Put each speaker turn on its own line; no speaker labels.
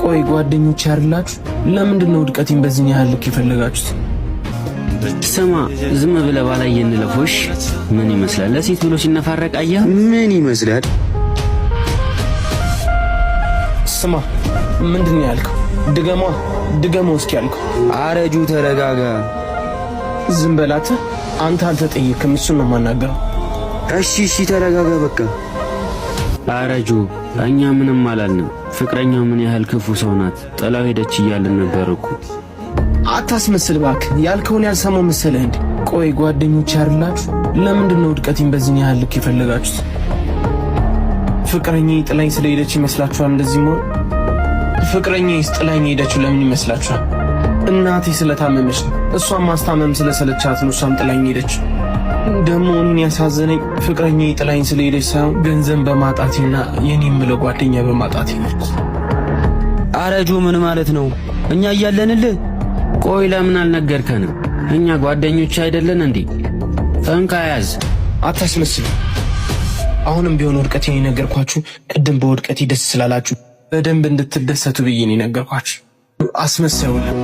ቆይ ጓደኞች ያርላችሁ ለምንድን ነው ውድቀቴን በዚህ ያህል ልክ የፈለጋችሁት?
ስማ ዝም ብለህ ባላየ እንለፎሽ። ምን ይመስላል ለሴት ብሎ ሲነፋረቅ አየህ?
ምን ይመስላል?
ስማ ምንድን ነው ያልከው? ድገመው እስኪ ያልከው።
አረጁ ተረጋጋ።
ዝም በላት አንተ አልተጠየቅም፣ እሱን ነው የማናገረው።
እሺ ተረጋጋ በቃ።
አረጁ እኛ ምንም አላልንም። ፍቅረኛው ምን ያህል ክፉ ሰው ናት ጥላው ሄደች እያልን ነበር እኮ።
አታስመስል እባክህ፣ ያልከውን ያልሰማው መሰለህ እንዴ? ቆይ ጓደኞች ያርላችሁ ለምንድን ነው ውድቀቴን በዚህ ያህል ልክ የፈለጋችሁት? ፍቅረኛዬ ጥላኝ ስለሄደች ይመስላችኋል እንደዚህ ነው? ፍቅረኛዬ ጥላኝ ሄደችው ለምን ይመስላችኋል? እናቴ ስለታመመች ነው። እሷን ማስታመም ስለሰለቻት ነው እሷም ጥላኝ ሄደች። ደግሞ እኔን ያሳዘነኝ ፍቅረኛዬ ጥላኝ ስለሄደች ሳይሆን ገንዘብ በማጣቴና የኔ የምለው ጓደኛ በማጣቴ ነው።
አረጁ ምን ማለት ነው? እኛ እያለንልህ?
ቆይ ለምን አልነገርከንም? እኛ ጓደኞች አይደለን እንዴ? እንካ ያዝ።
አታስመስሉ። አሁንም ቢሆን ውድቀቴን የነገርኳችሁ ቅድም በውድቀቴ ደስ ስላላችሁ በደንብ እንድትደሰቱ ብዬ ነው የነገርኳችሁ። አስመሰውልህ